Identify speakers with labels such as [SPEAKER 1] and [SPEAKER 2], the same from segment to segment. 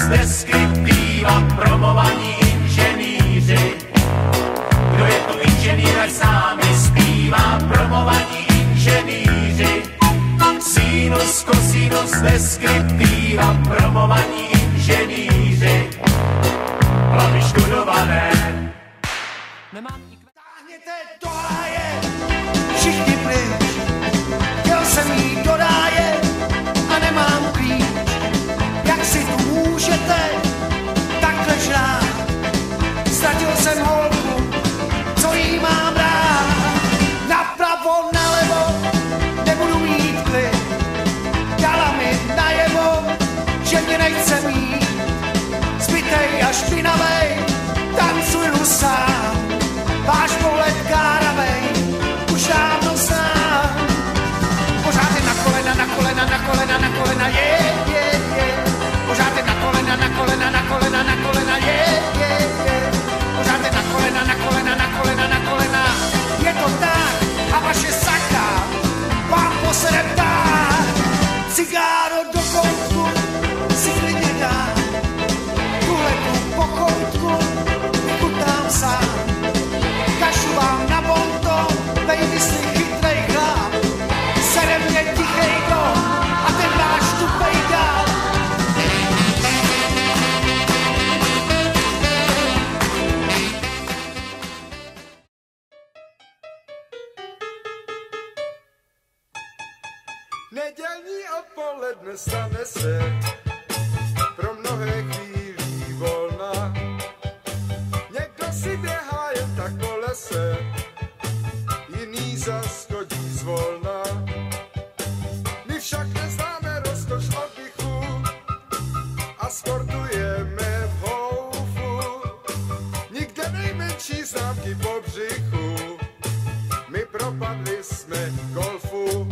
[SPEAKER 1] sinus deskriptiva, promovaní inženýři. Kdo je tu inženýr, ať s námi zpívá, promovaní inženýři. Sinus, kosinus deskriptiva, promovaní inženýři. Hlavy študované.
[SPEAKER 2] Táhněte do háje, všichni pryč. Chtěl jsem jít do ráje a nemám klíč. Jak si tu můžete takhle žrát? Ztratil jsem holku, co jí mám rád. Napravo, nalevo, nebudu mít klid. Dala mi najevo, že mě nechce mít. Zbytej a špinavej, tancuju sám. Váš pohled káravej, už dávno znám. Pořád je na kolena, na kolena, na kolena, na kolena, je. Pořád je na kolena, na kolena, na kolena, na kolena, je. Pořád je na kolena, na kolena, na kolena, na kolena. Je to tak a vaše saka vám posede ptát. Cigáro do koutku si klidně dám. Tuhletu po koutku vychutnám sám. Kašu vám na bonto, baby si chytrej chlap. Sere mě tichej dom a ten váš tupej dál.
[SPEAKER 3] Nedělní odpoledne stane se pro mnohé chvílí volna. Někdo si běhá jen tak po lese, jiný zas chodí zvolna. My však neznáme rozkoš oddychu a sportujeme v houfu. Nikde nejmenší známky po břichu, my propadli jsme golfu.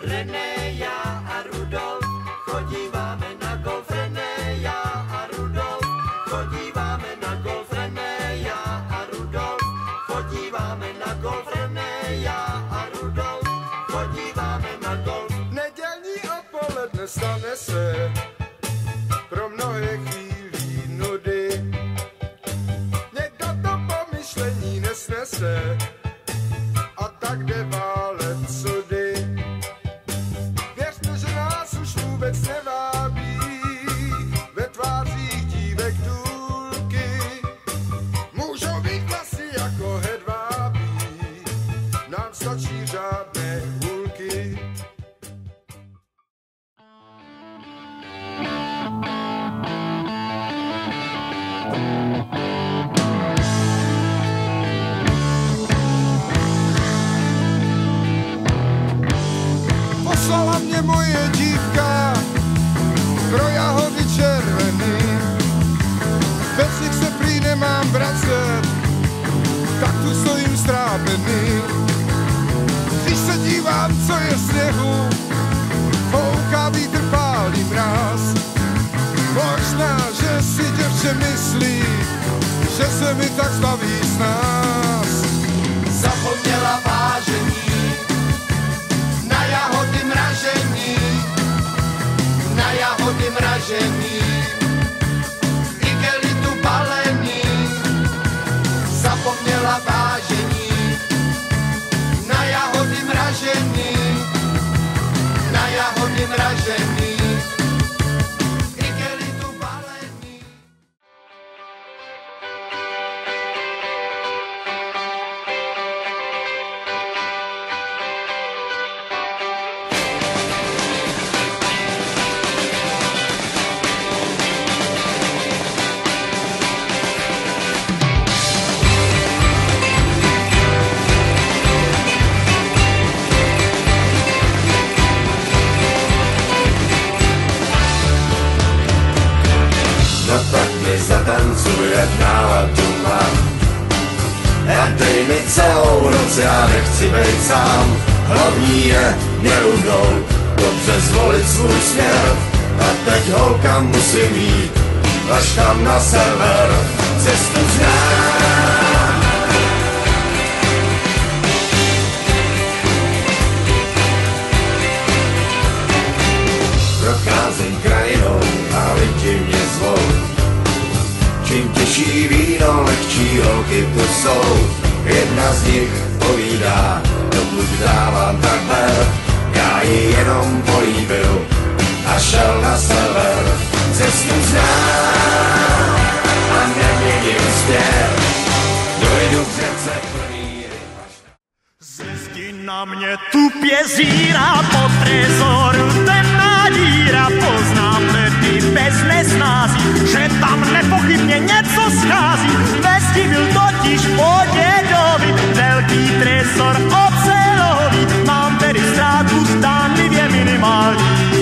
[SPEAKER 1] René, já a Rudolf chodíváme na golf. René, já a Rudolf chodíváme na golf. René, já a Rudolf chodíváme na golf. René, já a Rudolf chodíváme na golf.
[SPEAKER 3] Nedělní odpoledne stane se pro mnohé chvílí nudy. Někdo to pomyšlení nesnese a tak jde válet sudy. Věřte, že nás už vůbec nevábí ve tvářích dívek důlky. Můžou být vlasy jako hedvábí, nám stačí řádné hůlky. Poslala mě moje dívka pro jahody červený. Bez nich se prý nemám vracet, tak tu stojím strápený. Když se dívám, co je sněhu, fouká vítr, pálí mráz. Možná, že si děvče myslí, že se mi tak zbaví z nás.
[SPEAKER 1] Zapomněla vážení na jahody mražení, na jahody mražení, igelitu balení. Zapomněla vážení na jahody mražení, na jahody mražení, igelitu balení.
[SPEAKER 4] No tak mi zatancuje náladu mám. A dej mi celou noc, já nechci být sám. Hlavní je neudnout, dobře zvolit svůj směr. A teď holka musím jít, až tam na sever, cestu znám. Procházím holky tu jsou, jedna z nich povídá, dokud dávám tak ber, já ji jenom políbil a šel na sever. Cestu znám a neměním směr, dojdu k řece plný ryb.
[SPEAKER 5] Ze zdi na mě tupě zírá po trezoru temná díra, poznám tedy bez nesnází, že tam nepochybně něco schází. Ve zdi byl totiž po dědovi velký trezor ocelový, mám tedy ztrátu zdánlivě minimální.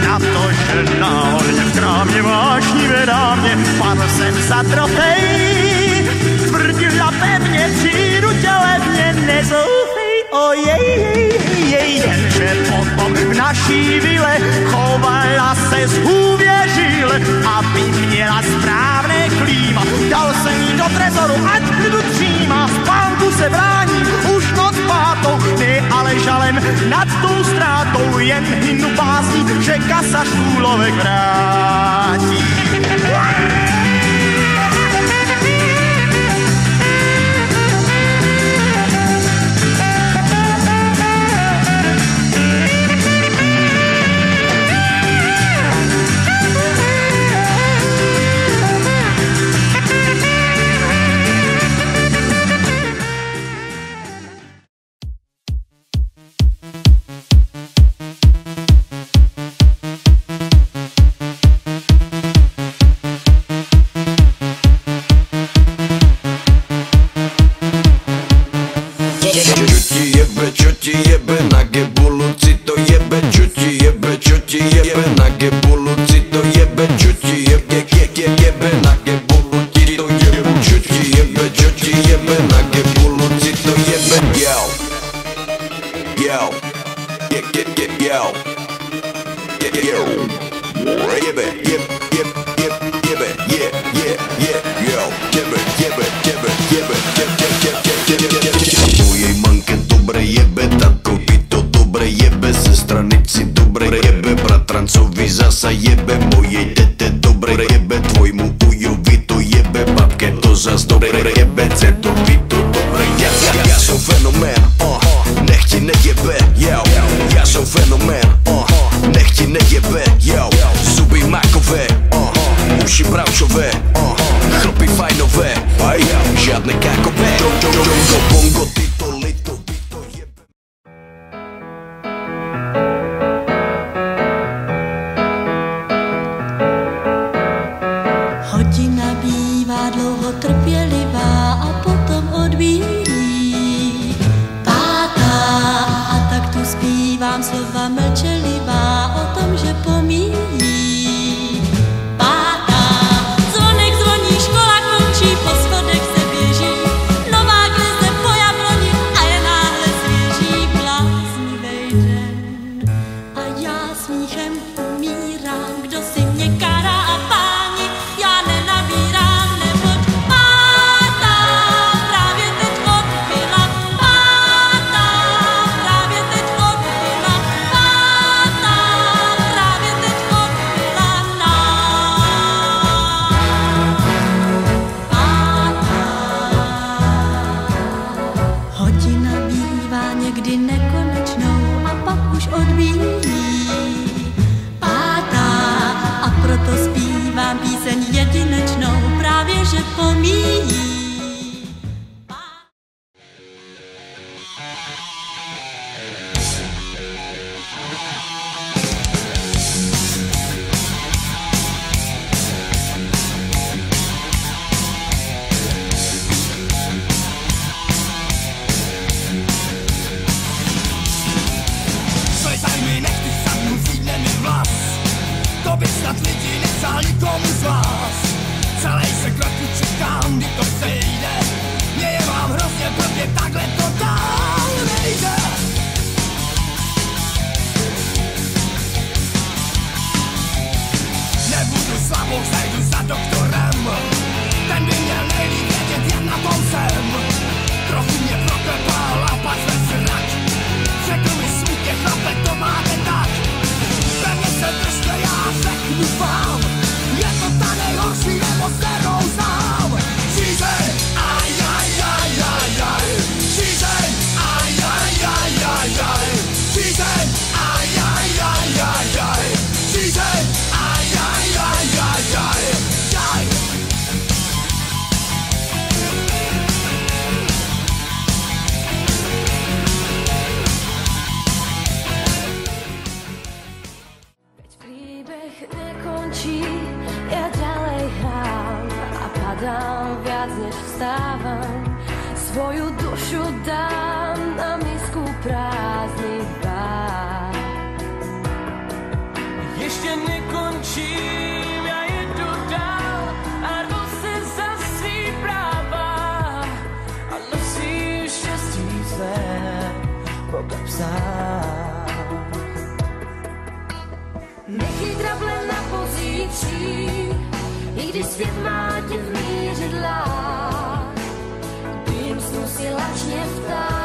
[SPEAKER 5] Na to, že náhodně v krámě vášnivé dámě padl jsem za trofej, tvrdila pevně, přijdu tě levně, nezoufej, ojej, jenže potom v naší vile chovala se zhůvěřile, aby měla správné klíma. Dal jsem jí do trezoru, ať klidu tříma, spánku se brání, už noc pátou, ne ale žalem nad tou ztrátou, jen hynu básní, že kasa škůlovek vrátí.
[SPEAKER 4] Čo ti jebe na gebuluci to jebe, čo ti jebe na gebuluci to jebe, čo ti jebe na gebuluci to jebe, čo ti jebe na gebuluci to jebe, yo, mojej manke dobre jebe, tatkovi to dobre jebe, sestranici dobre jebe, bratrancovi zasa jebe, mojej tete dobre jebe, tvojmu ujovi to jebe, babke to zas dobre jebe, cetovi to dobre jebe. Ja som fenomén, nech ti nejebe, ja som fenomén, nech ti nejebe, zuby makové, uši bravčové, chlpy fajnové, žiadne kákové, bongo tyto lito, to jebe.
[SPEAKER 6] Hodina bývá dlouho trpělivá a potom odbíjí. Pátá a tak tu zpívám slova mlčelivá o tom, že pomíjí. Pátá, zvonek zvoní, škola končí, po schodech se běží, nová kleze po jabloni a je náhle svěží bláznivej den. A já smíchem umírám, kdo si mě kará a páni, já nenabírám, neboť pátá právě teď odbyla, pátá právě teď odbyla, pátá právě teď odbyla nám. Pátá. Hodina bývá někdy nekonečnou a pak už odbíjí. Pátá a proto zpívám píseň jedinečnou, právě že pomíjí.
[SPEAKER 2] Slezaj mi, nech ty sadnu, zídne mi vlas, to by snad lidi nepřál nikomu z vás. Celej se kroku čekám, kdy to sejde, mě je vám hrozně blbě, takhle to dál nejde. Nebudu slabou, zajdu za doktorem, ten by měl nejlíp vědět, jen na tom jsem. Trochu mě proklepal a pak jsme srať, řekl mi smutně, chlape, to máte tak. Pevně se držte, já řeknu vám, je to ta nejhorší nemoc, kterou znám. Řízej!
[SPEAKER 7] dušu dám na misku prázdnych vár.
[SPEAKER 8] Ještě nekončím, já jedu dál a jdu se za svý práva a nosím štěstí své po kapsách.
[SPEAKER 7] Nechyj trable na pozítří, i když svět má tě v mířidlách, dým snu si lačně vtáhl.